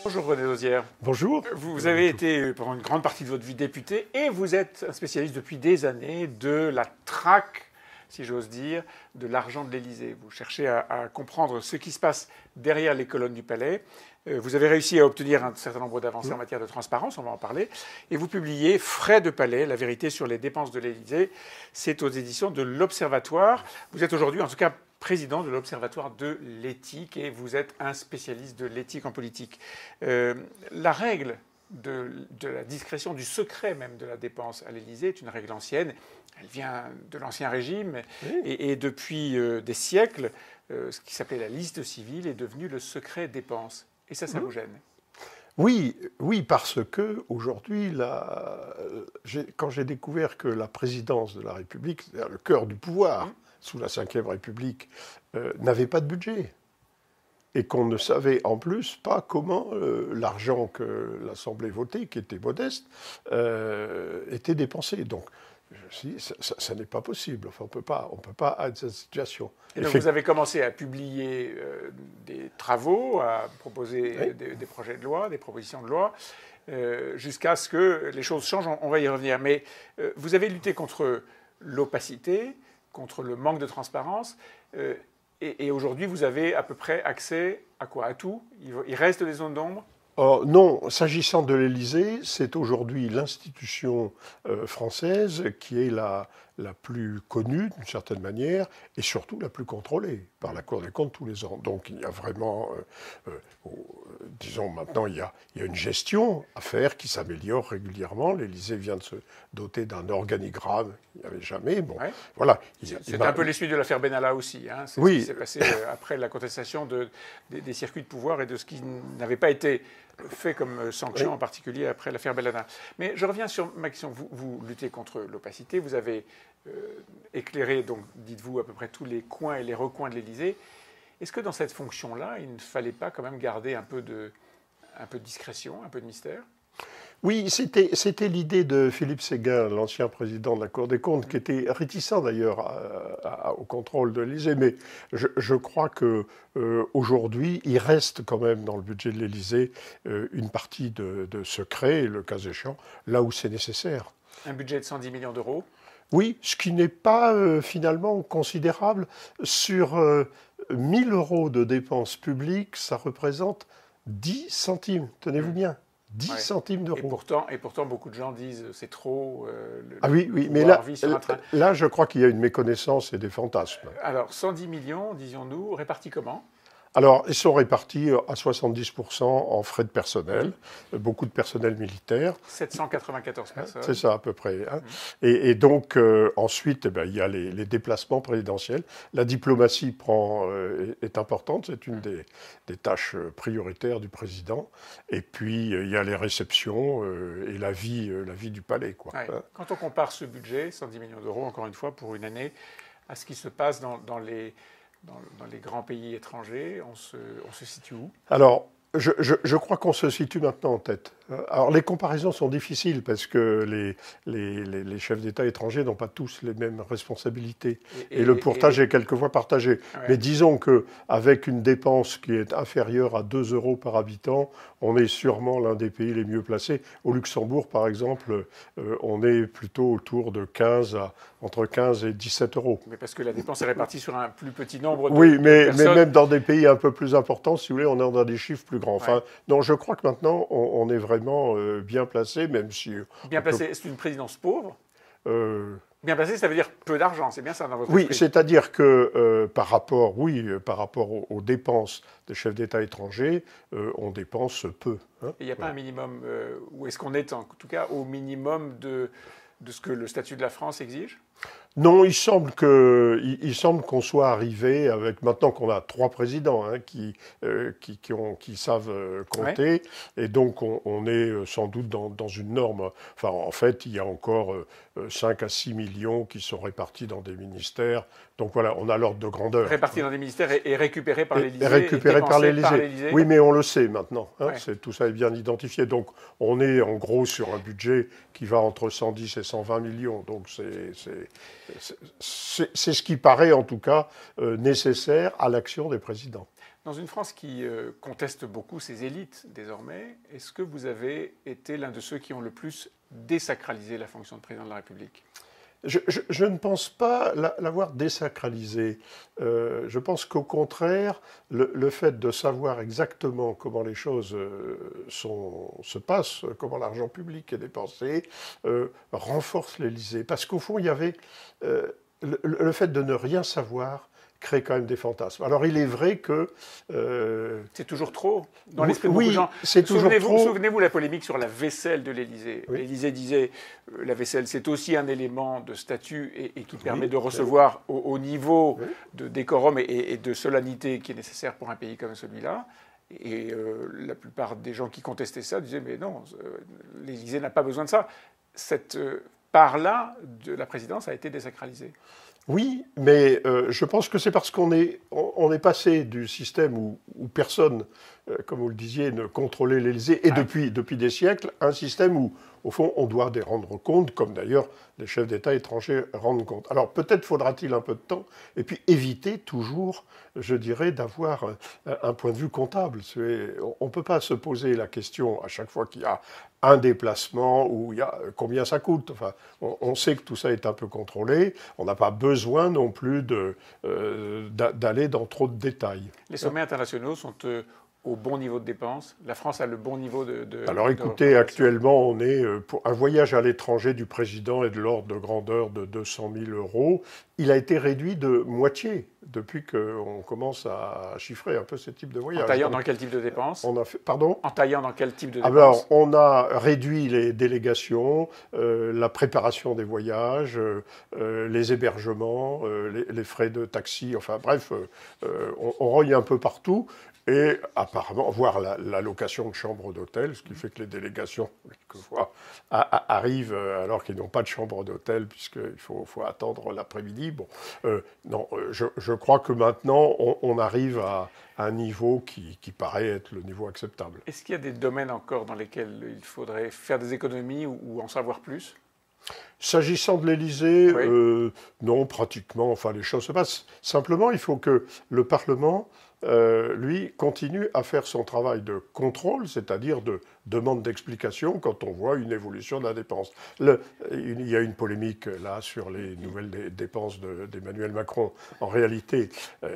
Bonjour René Lauzière. Bonjour. Vous avez été pendant une grande partie de votre vie député et vous êtes un spécialiste depuis des années de la traque, si j'ose dire, de l'argent de l'Élysée. Vous cherchez à comprendre ce qui se passe derrière les colonnes du palais. Vous avez réussi à obtenir un certain nombre d'avancées en matière de transparence, on va en parler. Et vous publiez Frais de palais, la vérité sur les dépenses de l'Élysée. C'est aux éditions de l'Observatoire. Vous êtes aujourd'hui, en tout cas, président de l'Observatoire de l'éthique et vous êtes un spécialiste de l'éthique en politique. La règle de la discrétion, du secret même de la dépense à l'Élysée est une règle ancienne. Elle vient de l'Ancien Régime et depuis des siècles, ce qui s'appelait la liste civile est devenu le secret dépense. Et ça vous gêne? Oui, parce que aujourd'hui, quand j'ai découvert que la présidence de la République, c'est-à-dire le cœur du pouvoir, sous la Ve République, n'avait pas de budget. Et qu'on ne savait en plus pas comment l'argent que l'Assemblée votait, qui était modeste, était dépensé. Donc, je me suis dit, ça n'est pas possible. Enfin, on peut pas être dans cette situation. Et donc, vous avez commencé à publier des travaux, à proposer des projets de loi, des propositions de loi, jusqu'à ce que les choses changent. On va y revenir. Mais vous avez lutté contre l'opacité, contre le manque de transparence. Et aujourd'hui, vous avez à peu près accès à quoi? À tout? Il reste des zones d'ombre? Non, s'agissant de l'Élysée, c'est aujourd'hui l'institution française qui est la plus connue, d'une certaine manière, et surtout la plus contrôlée par la Cour des comptes tous les ans. Donc il y a vraiment, disons maintenant, il y a une gestion à faire qui s'améliore régulièrement. L'Élysée vient de se doter d'un organigramme qu'il n'y avait jamais. Bon, voilà. C'est un peu l'issue de l'affaire Benalla aussi. Hein. C'est ce qui s'est passé après la contestation des circuits de pouvoir et de ce qui n'avait pas été fait comme sanction, en particulier après l'affaire Benalla. Mais je reviens sur ma question. Vous luttez contre l'opacité. Vous avez éclairé, donc, dites-vous, à peu près tous les coins et les recoins de l'Élysée. Est-ce que dans cette fonction-là, il ne fallait pas quand même garder un peu de discrétion, un peu de mystère? Oui, c'était l'idée de Philippe Séguin, l'ancien président de la Cour des comptes, qui était réticent d'ailleurs au contrôle de l'Élysée. Mais je crois qu'aujourd'hui, il reste quand même dans le budget de l'Élysée une partie de secret, le cas échéant, là où c'est nécessaire. Un budget de 110 millions d'euros? Oui, ce qui n'est pas finalement considérable. Sur 1000 euros de dépenses publiques, ça représente 10 centimes, tenez-vous bien. 10 centimes d'euros. Et pourtant, beaucoup de gens disent c'est trop. Oui, mais là, je crois qu'il y a une méconnaissance et des fantasmes. Alors, 110 millions, disions-nous, répartis comment? Alors, ils sont répartis à 70% en frais de personnel, beaucoup de personnel militaire. 794 personnes. C'est ça, à peu près. Hein. Et donc, ensuite, il y a les déplacements présidentiels. La diplomatie est importante, c'est une des tâches prioritaires du président. Et puis, il y a les réceptions et la vie du palais. Quoi. Ouais. Quand on compare ce budget, 110 millions d'euros, encore une fois, pour une année, à ce qui se passe dans les grands pays étrangers, on se situe où? Alors, je crois qu'on se situe maintenant en tête. Alors, les comparaisons sont difficiles parce que les chefs d'État étrangers n'ont pas tous les mêmes responsabilités. Et le pourcentage est quelquefois partagé. Ouais. Mais disons qu'avec une dépense qui est inférieure à 2 euros par habitant, on est sûrement l'un des pays les mieux placés. Au Luxembourg, par exemple, on est plutôt autour de entre 15 et 17 euros. Mais parce que la dépense est répartie sur un plus petit nombre de personnes. Mais même dans des pays un peu plus importants, si vous voulez, on est dans des chiffres plus grands. Enfin, non, je crois que maintenant, on est vraiment bien placé, même si... Bien placé, c'est une présidence pauvre? Bien placé, ça veut dire peu d'argent, c'est bien ça dans votre Oui, esprit? c'est-à-dire que par rapport aux dépenses des chefs d'État étrangers, on dépense peu. Hein. Il n'y a pas un minimum, ou est-ce qu'on est en tout cas au minimum de ce que le statut de la France exige? Non, il semble qu'on soit arrivé avec, maintenant qu'on a 3 présidents qui savent compter, et donc on est sans doute dans une norme. Enfin, en fait, il y a encore 5 à 6 millions qui sont répartis dans des ministères. Donc voilà, on a l'ordre de grandeur. Répartis dans des ministères et récupérés par l'Élysée. Récupérés par l'Élysée. Oui, mais on le sait maintenant. Hein, tout ça est bien identifié. Donc on est en gros sur un budget qui va entre 110 et 120 millions. Donc c'est c'est ce qui paraît en tout cas nécessaire à l'action des présidents. Dans une France qui conteste beaucoup ses élites désormais, est-ce que vous avez été l'un de ceux qui ont le plus désacralisé la fonction de président de la République ? Je ne pense pas l'avoir désacralisé. Je pense qu'au contraire, le fait de savoir exactement comment les choses se passent, comment l'argent public est dépensé, renforce l'Élysée. Parce qu'au fond, il y avait le fait de ne rien savoir crée quand même des fantasmes. Alors il est vrai que... c'est toujours trop dans l'esprit de beaucoup de gens. C'est toujours trop. Souvenez-vous la polémique sur la vaisselle de l'Élysée. Oui. L'Élysée disait la vaisselle c'est aussi un élément de statut et qui permet de recevoir au niveau de décorum et de solennité qui est nécessaire pour un pays comme celui-là. Et la plupart des gens qui contestaient ça disaient mais non, l'Élysée n'a pas besoin de ça. Cette part-là de la présidence a été désacralisée. Oui, mais je pense que c'est parce qu'on est passé du système où personne, comme vous le disiez, ne contrôlait l'Élysée, et depuis des siècles, un système où, au fond, on doit rendre compte, comme d'ailleurs les chefs d'État étrangers rendent compte. Alors peut-être faudra-t-il un peu de temps, et puis éviter toujours, je dirais, d'avoir un point de vue comptable. On ne peut pas se poser la question à chaque fois qu'il y a un déplacement ou il y a combien ça coûte. Enfin, on sait que tout ça est un peu contrôlé. On n'a pas besoin non plus d'aller dans trop de détails. Les sommets internationaux sont au bon niveau de dépenses. La France a le bon niveau de Alors écoutez, actuellement, on est pour un voyage à l'étranger du président est de l'ordre de grandeur de 200 000 €. Il a été réduit de moitié depuis qu'on commence à chiffrer un peu ce type de voyage. En taillant dans quel type de dépenses ? Pardon ? En taillant dans quel type de dépenses ? Alors, on a réduit les délégations, la préparation des voyages, les hébergements, les frais de taxi, enfin bref, on rogne un peu partout. Et apparemment, voire la location de chambres d'hôtel, ce qui fait que les délégations, quelquefois, arrivent alors qu'ils n'ont pas de chambre d'hôtel, puisqu'il faut attendre l'après-midi. Bon, non, je crois que maintenant, on arrive à un niveau qui paraît être le niveau acceptable. Est-ce qu'il y a des domaines encore dans lesquels il faudrait faire des économies ou en savoir plus ? S'agissant de l'Élysée, oui. Non, pratiquement, enfin les choses se passent. Simplement, il faut que le Parlement, lui, continue à faire son travail de contrôle, c'est-à-dire de demande d'explication quand on voit une évolution de la dépense. Il y a une polémique là sur les nouvelles dépenses d'Emmanuel Macron. En réalité,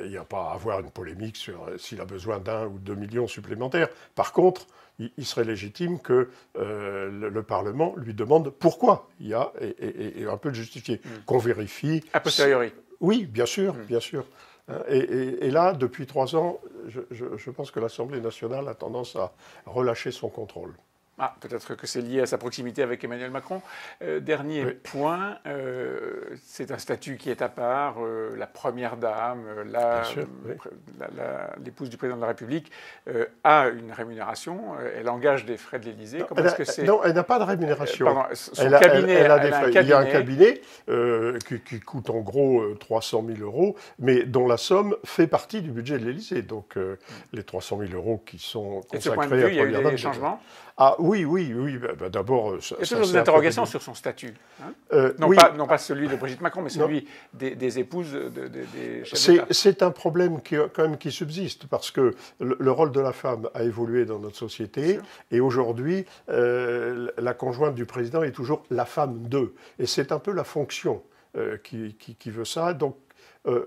il n'y a pas à avoir une polémique sur s'il a besoin d'1 ou 2 millions supplémentaires. Par contre, il serait légitime que le Parlement lui demande pourquoi il y a, et un peu de justifier, qu'on vérifie. A posteriori. Oui, bien sûr, bien sûr. Et là, depuis 3 ans, je pense que l'Assemblée nationale a tendance à relâcher son contrôle. Ah, peut-être que c'est lié à sa proximité avec Emmanuel Macron. Dernier point, c'est un statut qui est à part. La première dame, l'épouse du président de la République, a une rémunération. Elle engage des frais de l'Élysée. Non, elle n'a pas de rémunération. Pardon, son cabinet, elle a des frais. Il y a un cabinet qui coûte en gros 300 000 €, mais dont la somme fait partie du budget de l'Élysée. Donc les 300 000 € qui sont consacrés à ce point de vue, il y a eu des changements. Ah oui. D'abord, il y a toujours des interrogations sur son statut. Hein, non pas celui de Brigitte Macron, mais celui des épouses des chefs d'État. C'est un problème qui subsiste, parce que le rôle de la femme a évolué dans notre société, et aujourd'hui, la conjointe du président est toujours la femme d'eux. Et c'est un peu la fonction qui veut ça. Donc,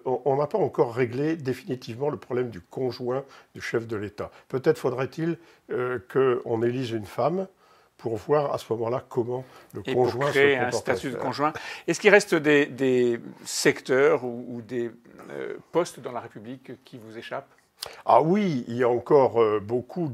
on n'a pas encore réglé définitivement le problème du conjoint du chef de l'État. Peut-être faudrait-il qu'on élise une femme pour voir à ce moment-là comment le conjoint se comporte. Pour créer un statut de conjoint. Est-ce qu'il reste des secteurs ou des postes dans la République qui vous échappent ? Ah oui, il y a encore beaucoup,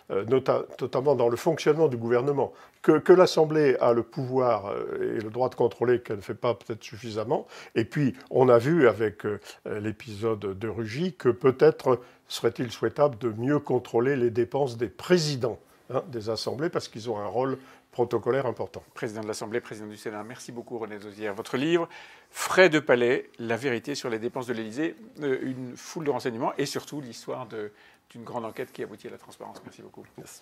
notamment dans le fonctionnement du gouvernement, que l'Assemblée a le pouvoir et le droit de contrôler, qu'elle ne fait pas peut-être suffisamment. Et puis, on a vu avec l'épisode de Rugy que peut-être serait-il souhaitable de mieux contrôler les dépenses des présidents des assemblées, parce qu'ils ont un rôle protocolaire important. Président de l'Assemblée, président du Sénat, merci beaucoup René Dosière. Votre livre, Frais de palais, la vérité sur les dépenses de l'Élysée, une foule de renseignements et surtout l'histoire d'une grande enquête qui aboutit à la transparence. Merci beaucoup. Merci.